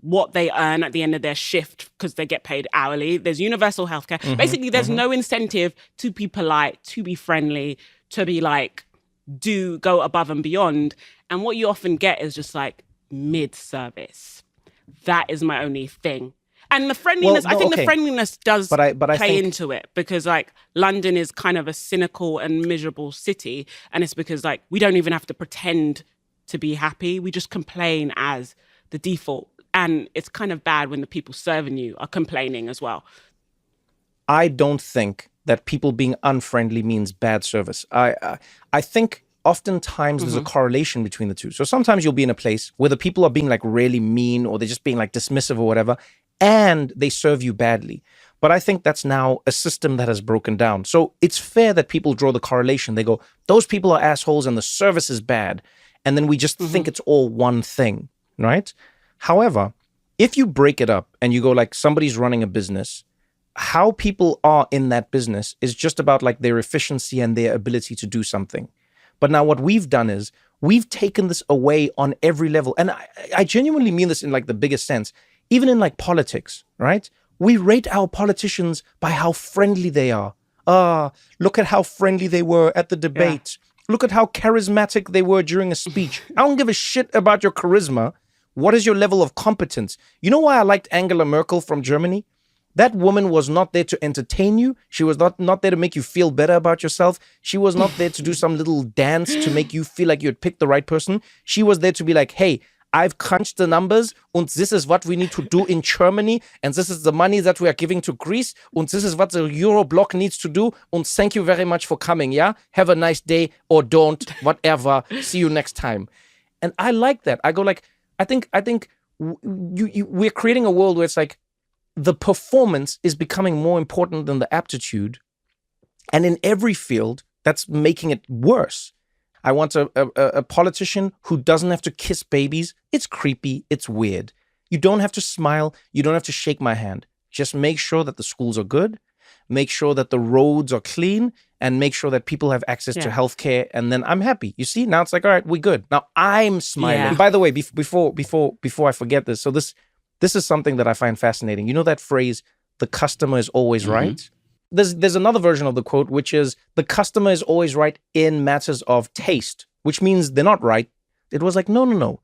what they earn at the end of their shift because they get paid hourly. There's universal healthcare. Basically, there's no incentive to be polite, to be friendly, to be like, go above and beyond. And what you often get is just like mid-service. That is my only thing. And the friendliness, I think the friendliness does play into it because like London is kind of a cynical and miserable city. And it's because like we don't even have to pretend to be happy. We just complain as the default. And it's kind of bad when the people serving you are complaining as well. I don't think that people being unfriendly means bad service. I think oftentimes there's a correlation between the two. So sometimes you'll be in a place where the people are being like really mean or they're just being like dismissive or whatever, and they serve you badly. But I think that's now a system that has broken down. So it's fair that people draw the correlation. They go, those people are assholes and the service is bad. And then we just think it's all one thing, right? However, if you break it up and you go like somebody's running a business, how people are in that business is just about like their efficiency and their ability to do something. But now what we've done is we've taken this away on every level. And I genuinely mean this in like the biggest sense, even in like politics, right? We rate our politicians by how friendly they are. Look at how friendly they were at the debate. Yeah. Look at how charismatic they were during a speech. I don't give a shit about your charisma. What is your level of competence? You know why I liked Angela Merkel from Germany? That woman was not there to entertain you. She was not there to make you feel better about yourself. She was not there to do some little dance to make you feel like you had picked the right person. She was there to be like, hey, I've crunched the numbers and this is what we need to do in Germany and this is the money that we are giving to Greece and this is what the Euro bloc needs to do and thank you very much for coming, yeah? Have a nice day or don't, whatever. See you next time. And I like that. I go like, I think we're creating a world where it's like the performance is becoming more important than the aptitude. And in every field, that's making it worse. I want a politician who doesn't have to kiss babies. It's creepy. It's weird. You don't have to smile. You don't have to shake my hand. Just make sure that the schools are good. Make sure that the roads are clean and make sure that people have access to healthcare. And then I'm happy. You see, now it's like, all right, we're good. Now I'm smiling. Yeah. By the way, before I forget this. So this is something that I find fascinating. You know that phrase, the customer is always right? There's another version of the quote, which is the customer is always right in matters of taste, which means they're not right. It was like, no.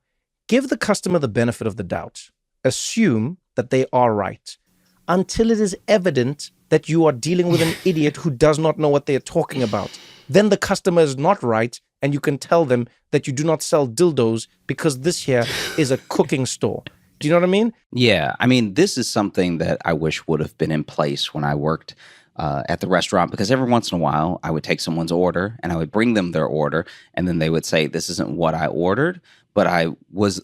Give the customer the benefit of the doubt. Assume that they are right until it is evident that you are dealing with an idiot who does not know what they're talking about. Then the customer is not right, and you can tell them that you do not sell dildos because this here is a cooking store. Do you know what I mean? Yeah. I mean, this is something that I wish would have been in place when I worked at the restaurant, because every once in a while I would take someone's order and I would bring them their order and then they would say, this isn't what I ordered. But I was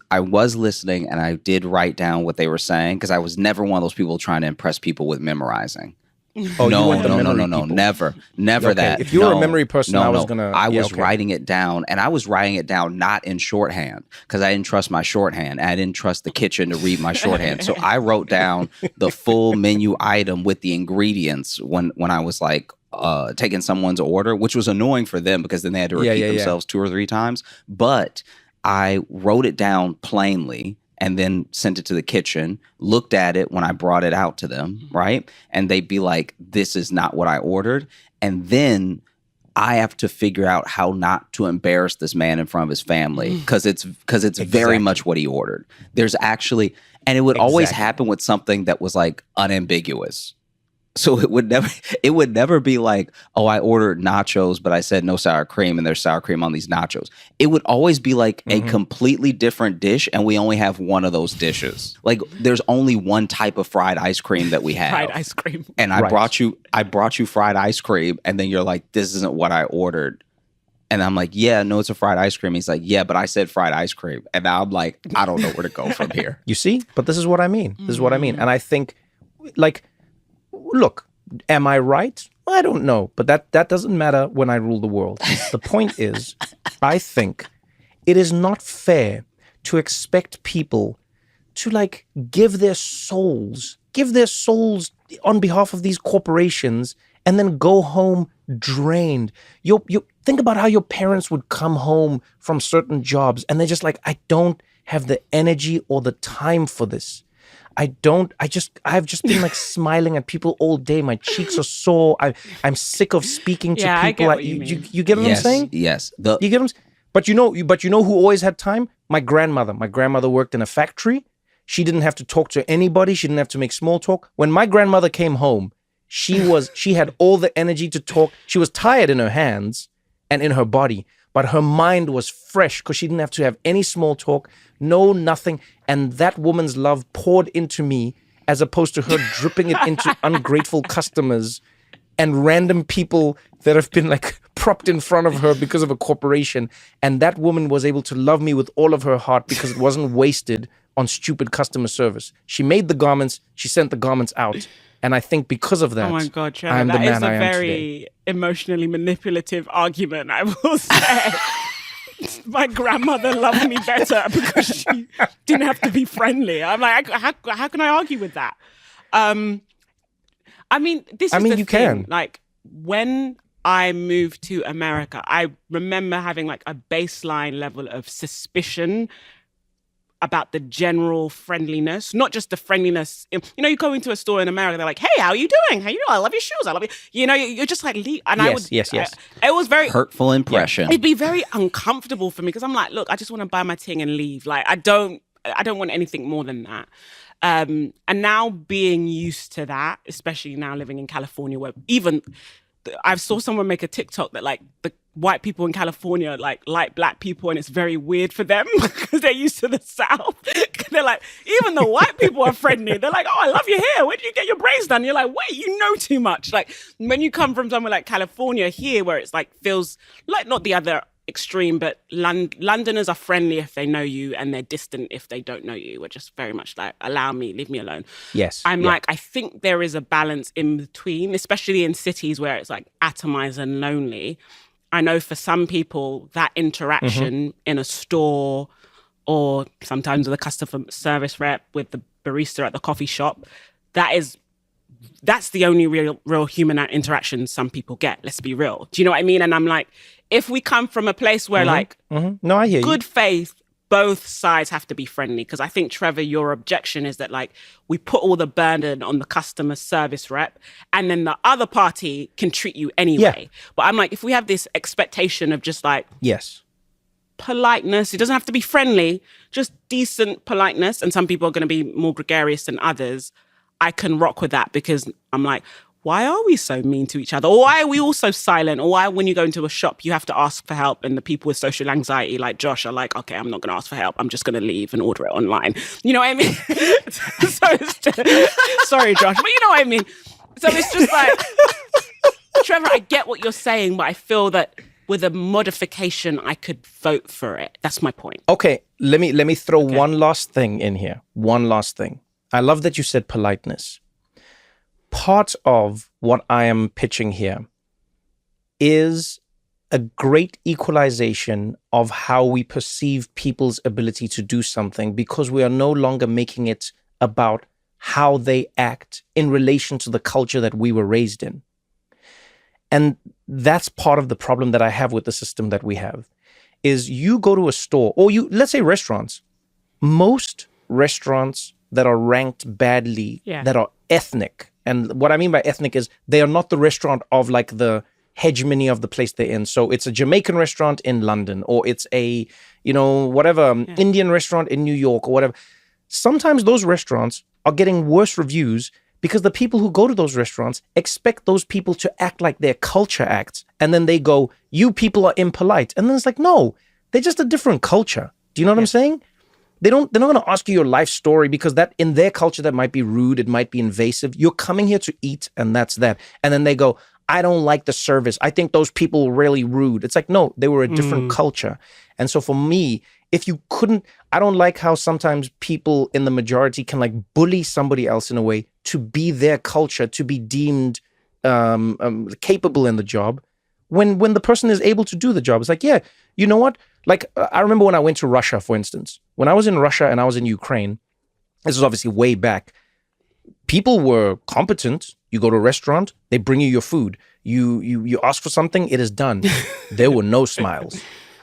listening and I did write down what they were saying, because I was never one of those people trying to impress people with memorizing. Oh, no, never okay. that. If you were a memory person, I was writing it down, and I was writing it down not in shorthand because I didn't trust my shorthand. I didn't trust the kitchen to read my shorthand. So I wrote down the full menu item with the ingredients when I was like taking someone's order, which was annoying for them because then they had to repeat themselves 2 or 3 times. But I wrote it down plainly and then sent it to the kitchen, looked at it when I brought it out to them, right? And they'd be like, this is not what I ordered. And then I have to figure out how not to embarrass this man in front of his family, because it's very much what he ordered. There's actually, and it would always happen with something that was like unambiguous. So it would never be like, oh, I ordered nachos, but I said no sour cream and there's sour cream on these nachos. It would always be like a completely different dish, and we only have one of those dishes. Like there's only one type of fried ice cream that we have. Fried ice cream. And I brought you fried ice cream, and then you're like, this isn't what I ordered. And I'm like, yeah, no, it's a fried ice cream. He's like, yeah, but I said fried ice cream. And now I'm like, I don't know where to go from here. You see? But this is what I mean. This is what I mean. And I think, like, look, am I right? I don't know. But that doesn't matter when I rule the world. The point is, I think it is not fair to expect people to, like, give their souls on behalf of these corporations and then go home drained. You think about how your parents would come home from certain jobs and they're just like, I don't have the energy or the time for this. I've just been like smiling at people all day. My cheeks are sore. I'm sick of speaking to people. I get what you mean. You get what I'm saying? Yes. You get what I'm, but you know who always had time? My grandmother. My grandmother worked in a factory. She didn't have to talk to anybody. She didn't have to make small talk. When my grandmother came home, she had all the energy to talk. She was tired in her hands and in her body, but her mind was fresh because she didn't have to have any small talk, no nothing. And that woman's love poured into me as opposed to her dripping it into ungrateful customers and random people that have been like propped in front of her because of a corporation. And that woman was able to love me with all of her heart because it wasn't wasted on stupid customer service. She made the garments. She sent the garments out. And I think because of that, oh my God, Trevor, I'm the man I am today. That is a very today. Emotionally manipulative argument, I will say. My grandmother loved me better because she didn't have to be friendly. I'm like, how can I argue with that? I mean, this is the thing. Can. Like, when I moved to America, I remember having like a baseline level of suspicion about the general friendliness, not just the friendliness. You know, you go into a store in America, they're like, hey, how are you doing? How you doing? I love your shoes. I love you. You know, you're just like, and yes. It was very hurtful impression. It'd be very uncomfortable for me because I'm like, look, I just want to buy my thing and leave. Like, I don't want anything more than that. And now being used to that, especially now living in California, where even I saw someone make a TikTok that like the white people in California like black people, and it's very weird for them because they're used to the South. They're like, even the white people are friendly. They're like, oh, I love your hair. Where did you get your braids done? You're like, wait, you know too much. Like when you come from somewhere like California here, where it's like feels like not the other extreme, but Londoners are friendly if they know you, and they're distant if they don't know you. We're just very much like, allow me, leave me alone. Yes. Like, I think there is a balance in between, especially in cities where it's like atomized and lonely. I know for some people that interaction in a store or sometimes with a customer service rep, with the barista at the coffee shop, that's the only real human interaction some people get. Let's be real. Do you know what I mean? And I'm like, if we come from a place where No, I hear good you. faith, both sides have to be friendly. Because I think, Trevor, your objection is that like we put all the burden on the customer service rep and then the other party can treat you anyway. Yeah. But I'm like, if we have this expectation of just like Yes. politeness, it doesn't have to be friendly, just decent politeness. And some people are going to be more gregarious than others. I can rock with that because I'm like, why are we so mean to each other? Or why are we all so silent? Or why when you go into a shop, you have to ask for help and the people with social anxiety like Josh are like, okay, I'm not going to ask for help. I'm just going to leave and order it online. You know what I mean? Sorry, Josh, but you know what I mean? So it's just like, Trevor, I get what you're saying, but I feel that with a modification, I could vote for it. That's my point. Okay, let me throw one last thing in here. One last thing. I love that you said politeness. Part of what I am pitching here is a great equalization of how we perceive people's ability to do something, because we are no longer making it about how they act in relation to the culture that we were raised in. And that's part of the problem that I have with the system that we have, is you go to a store, or let's say restaurants. Most restaurants that are ranked badly, that are ethnic. And what I mean by ethnic is they are not the restaurant of like the hegemony of the place they're in. So it's a Jamaican restaurant in London, or it's a, Indian restaurant in New York or whatever. Sometimes those restaurants are getting worse reviews Because the people who go to those restaurants expect those people to act like their culture acts. And then they go, you people are impolite. And then it's like, no, they're just a different culture. Do you know what I'm saying? They're not going to ask you your life story because that in their culture, that might be rude. It might be invasive. You're coming here to eat and that's that. And then they go, I don't like the service. I think those people were really rude. It's like, no, they were a different culture. And so for me, if you couldn't, I don't like how sometimes people in the majority can like bully somebody else in a way to be their culture, to be deemed capable in the job. When the person is able to do the job, it's like, yeah, you know what? Like, I remember when I went to Russia, for instance. When I was in Russia and I was in Ukraine, this was obviously way back, people were competent. You go to a restaurant, they bring you your food. You ask for something, it is done. There were no smiles.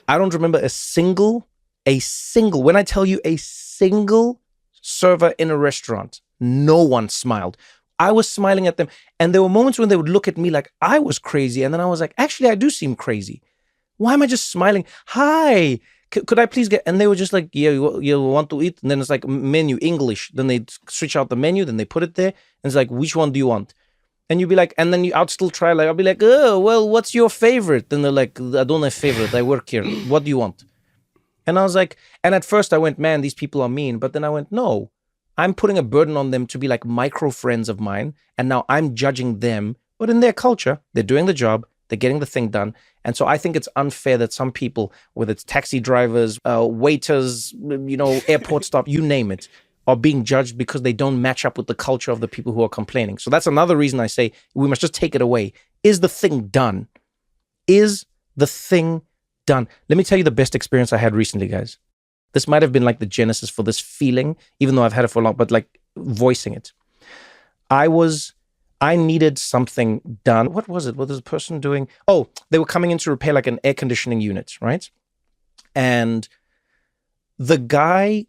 I don't remember a single, when I tell you a single server in a restaurant, no one smiled. I was smiling at them. And there were moments when they would look at me like I was crazy. And then I was like, actually, I do seem crazy. Why am I just smiling? Hi, could I please get, and they were just like, yeah, you want to eat? And then it's like menu, English. Then they switch out the menu, then they put it there. And it's like, which one do you want? And you'd be like, and then I'd still try, like, I'll be like, oh, well, what's your favorite? Then they're like, I don't have favorite. I work here. What do you want? And I was like, and at first I went, man, these people are mean. But then I went, no, I'm putting a burden on them to be like micro friends of mine. And now I'm judging them. But in their culture, they're doing the job. They're getting the thing done. And so I think it's unfair that some people, whether it's taxi drivers, waiters, airport staff, you name it, are being judged because they don't match up with the culture of the people who are complaining. So that's another reason I say we must just take it away. Is the thing done? Is the thing done? Let me tell you the best experience I had recently, guys. This might have been like the genesis for this feeling, even though I've had it for long, but like voicing it. I needed something done. What was it? What was the person doing? Oh, they were coming in to repair like an air conditioning unit, right? And the guy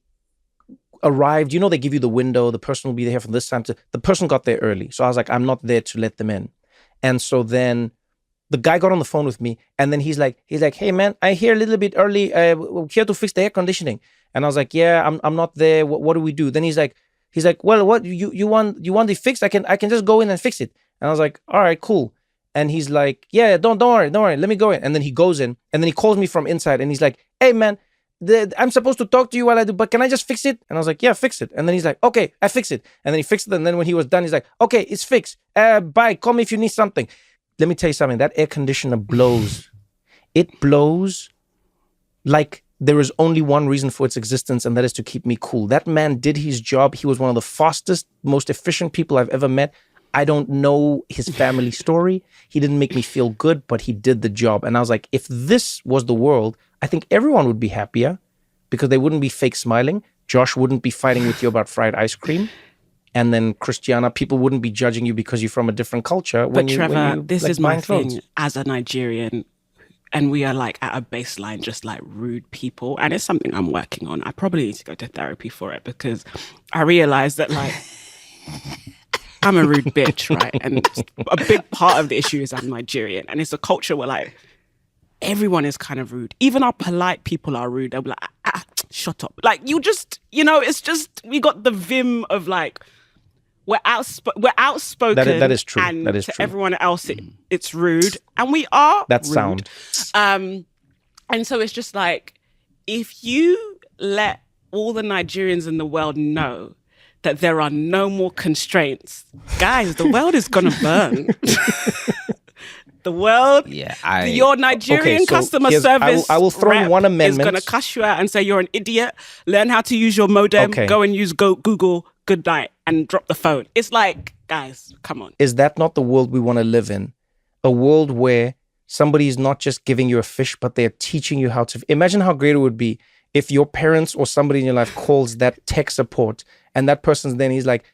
arrived, they give you the window, the person will be there from this time to, the person got there early. So I was like, I'm not there to let them in. And so then the guy got on the phone with me and then he's like, hey man, I here a little bit early, we're here to fix the air conditioning. And I was like, yeah, I'm not there. What do we do? Then he's like, well, what you want it fixed? I can just go in and fix it. And I was like, all right, cool. And he's like, yeah, don't worry, let me go in. And then he goes in and then he calls me from inside and he's like, hey man, I'm supposed to talk to you while I do, but can I just fix it? And I was like, yeah, fix it. And then he's like, okay, I fix it. And then he fixed it. And then when he was done, he's like, okay, it's fixed. Bye. Call me if you need something. Let me tell you something. That air conditioner blows. It blows like there is only one reason for its existence, and that is to keep me cool. That man did his job. He was one of the fastest, most efficient people I've ever met. I don't know his family story. He didn't make me feel good, but he did the job. And I was like, if this was the world, I think everyone would be happier because they wouldn't be fake smiling. Josh wouldn't be fighting with you about fried ice cream. And then Christiana, people wouldn't be judging you because you're from a different culture. But Trevor, this is my thing as a Nigerian, and we are like at a baseline, just like rude people. And it's something I'm working on. I probably need to go to therapy for it because I realized that like I'm a rude bitch, right? And a big part of the issue is I'm Nigerian. And it's a culture where like everyone is kind of rude. Even our polite people are rude. They'll be like, shut up. Like you just, it's just, we got the vim of like, we're outspoken. That is true. And that is to true. everyone else, it's rude. And we are That's rude. sound. And so it's just like, if you let all the Nigerians in the world know that there are no more constraints, guys, the world is going to burn. The world, your Nigerian customer service I will throw in one amendment. Is going to cuss you out and say you're an idiot. Learn how to use your modem. Okay. Go and use Google good night and drop the phone. It's like, guys, come on. Is that not the world we want to live in? A world where somebody is not just giving you a fish, but they're teaching you how to. Imagine how great it would be if your parents or somebody in your life calls that tech support and that person's then he's like,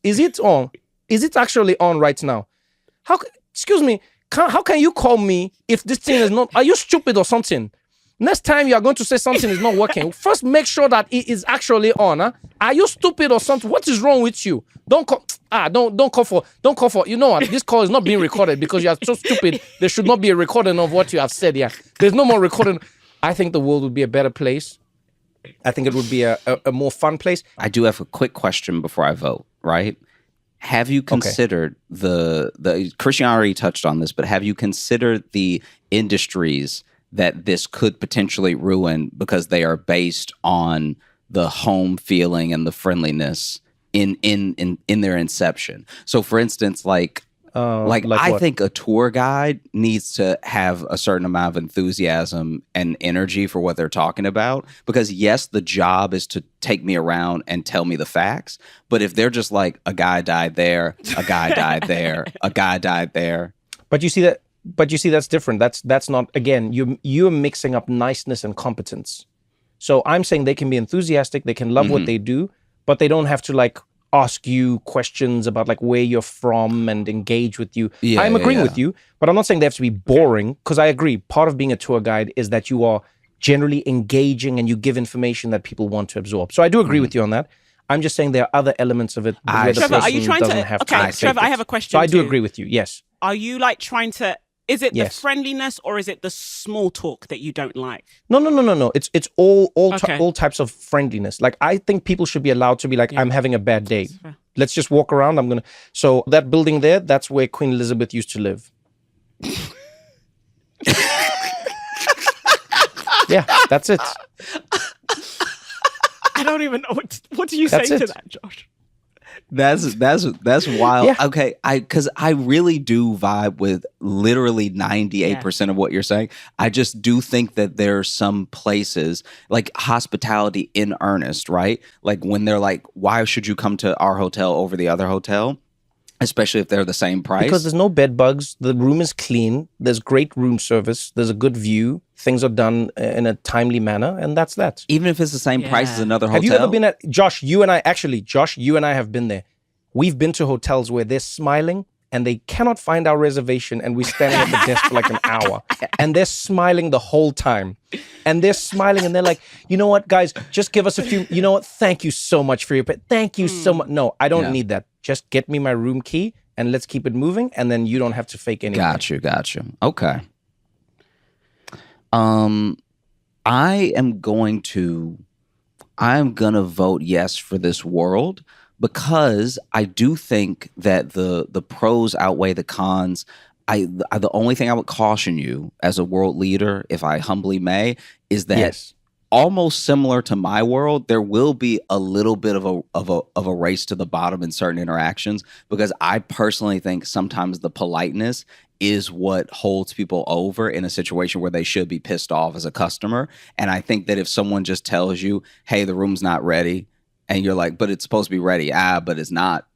is it on? Is it actually on right now? Excuse me. How can you call me if this thing is not? Are you stupid or something? Next time you are going to say something is not working, first make sure that it is actually on. Huh? Are you stupid or something? What is wrong with you? Don't call for. You know what? This call is not being recorded because you are so stupid. There should not be a recording of what you have said. Yeah, there's no more recording. I think the world would be a better place. I think it would be a more fun place. I do have a quick question before I vote. Right? have you considered the Christiana already touched on this, but have you considered the industries that this could potentially ruin because they are based on the home feeling and the friendliness in their inception? So for instance, like I think a tour guide needs to have a certain amount of enthusiasm and energy for what they're talking about, because yes, the job is to take me around and tell me the facts. But if they're just like, a guy died there, a guy died there, a guy died there. But you see that's different. That's not, again, you're mixing up niceness and competence. So I'm saying they can be enthusiastic, they can love what they do, but they don't have to like ask you questions about like where you're from and engage with you. I'm agreeing with you, but I'm not saying they have to be boring, because I agree. Part of being a tour guide is that you are generally engaging and you give information that people want to absorb. So I do agree with you on that. I'm just saying there are other elements of it where the Trevor, person are you trying doesn't to? have Okay, to. Trevor, I have a question. So I do agree with you. Yes. Are you like trying to? Is it the friendliness or is it the small talk that you don't like? No. It's all types of friendliness. Like, I think people should be allowed to be like, I'm having a bad day. Let's just walk around. So that building there, that's where Queen Elizabeth used to live. Yeah, that's it. I don't even know what do you say to that, Josh? That's wild. Yeah. Okay, because I really do vibe with literally 98% of what you're saying. I just do think that there are some places like hospitality in earnest, right? Like when they're like, why should you come to our hotel over the other hotel? Especially if they're the same price. Because there's no bed bugs. The room is clean. There's great room service. There's a good view. Things are done in a timely manner. And that's that. Even if it's the same price as another hotel. Have you ever been at, Josh, you and I have been there. We've been to hotels where they're smiling and they cannot find our reservation, and we're standing at the desk for like an hour. And they're smiling the whole time. And they're smiling and they're like, you know what, guys, just give us a few, you know what, thank you so much for your pay. Thank you so much. No, I don't need that. Just get me my room key and let's keep it moving, and then you don't have to fake anything. Got you. Okay. I'm gonna vote yes for this world, because I do think that the pros outweigh the cons. The only thing I would caution you as a world leader, if I humbly may, is that almost similar to my world, there will be a little bit of a race to the bottom in certain interactions, because I personally think sometimes the politeness is what holds people over in a situation where they should be pissed off as a customer. And I think that if someone just tells you, hey, the room's not ready, and you're like, but it's supposed to be ready, but it's not,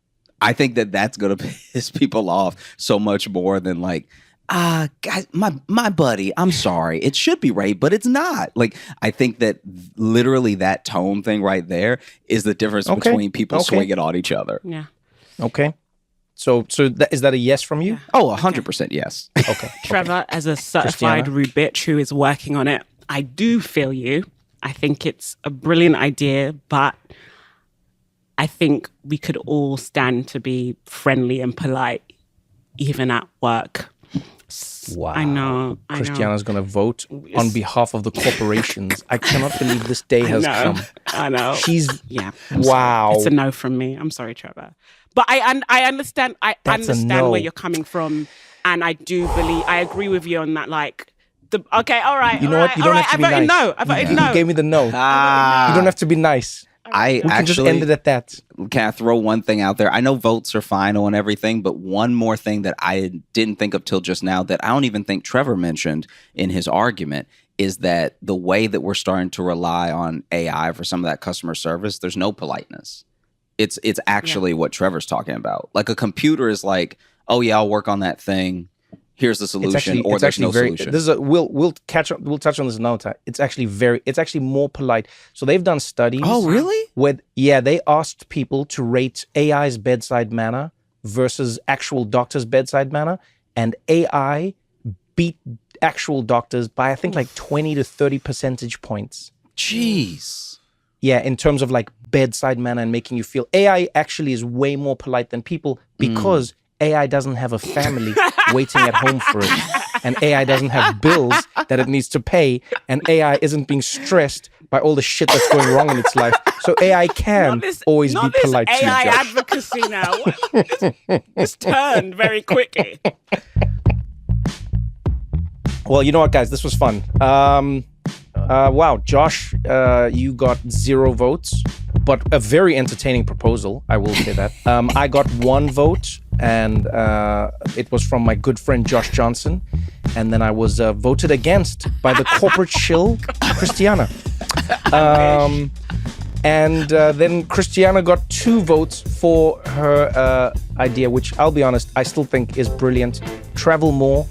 I think that that's going to piss people off so much more than like, guys, my buddy, I'm sorry, it should be ready, but it's not. Like, I think that literally that tone thing right there is the difference between people swinging on each other. Yeah. Okay. So is that a yes from you? Oh, 100% yes. Okay. Trevor, as a certified rude bitch who is working on it, I do feel you. I think it's a brilliant idea, but I think we could all stand to be friendly and polite, even at work. Wow. I know. Christiana's going to vote on behalf of the corporations. I cannot believe this day has come. I know. Wow. Sorry. It's a no from me. I'm sorry, Trevor. But I understand. I understand where you're coming from, and I do believe I agree with you on that. Like, all right. You know what? You don't have to be nice. I voted no. You gave me the no. You don't have to be nice. We can just end it at that. Can I throw one thing out there? I know votes are final and everything, but one more thing that I didn't think of till just now that I don't even think Trevor mentioned in his argument is that the way that we're starting to rely on AI for some of that customer service, there's no politeness. It's actually what Trevor's talking about. Like, a computer is like, oh yeah, I'll work on that thing. Here's the solution, or there's no solution. We'll touch on this another time. It's actually more polite. So they've done studies. Oh, really? They asked people to rate AI's bedside manner versus actual doctors' bedside manner, and AI beat actual doctors by I think like 20 to 30 percentage points. Jeez. Yeah, in terms of like bedside manner and making you feel. AI actually is way more polite than people because AI doesn't have a family waiting at home for it. And AI doesn't have bills that it needs to pay. And AI isn't being stressed by all the shit that's going wrong in its life. So AI can always be polite to you, AI Josh. advocacy now. This turned very quickly. Well, you know what, guys? This was fun. Wow, Josh, you got 0 votes, but a very entertaining proposal, I will say that. I got 1 vote, and it was from my good friend Josh Johnson. And then I was voted against by the corporate shill, Christiana. And then Christiana got 2 votes for her idea, which I'll be honest, I still think is brilliant. Travel more.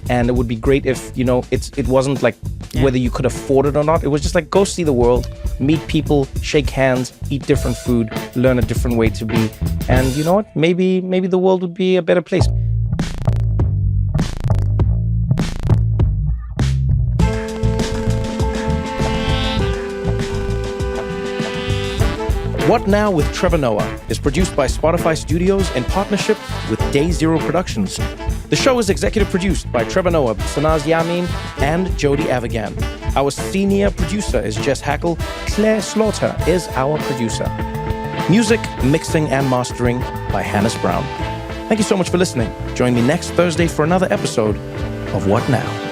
And it would be great if, you know, it wasn't like whether you could afford it or not. It was just like, go see the world, meet people, shake hands, eat different food, learn a different way to be. And you know what? Maybe the world would be a better place. What Now with Trevor Noah is produced by Spotify Studios in partnership with Day Zero Productions. The show is executive produced by Trevor Noah, Sanaz Yamin, and Jody Avagan. Our senior producer is Jess Hackle. Claire Slaughter is our producer. Music, mixing, and mastering by Hannes Brown. Thank you so much for listening. Join me next Thursday for another episode of What Now?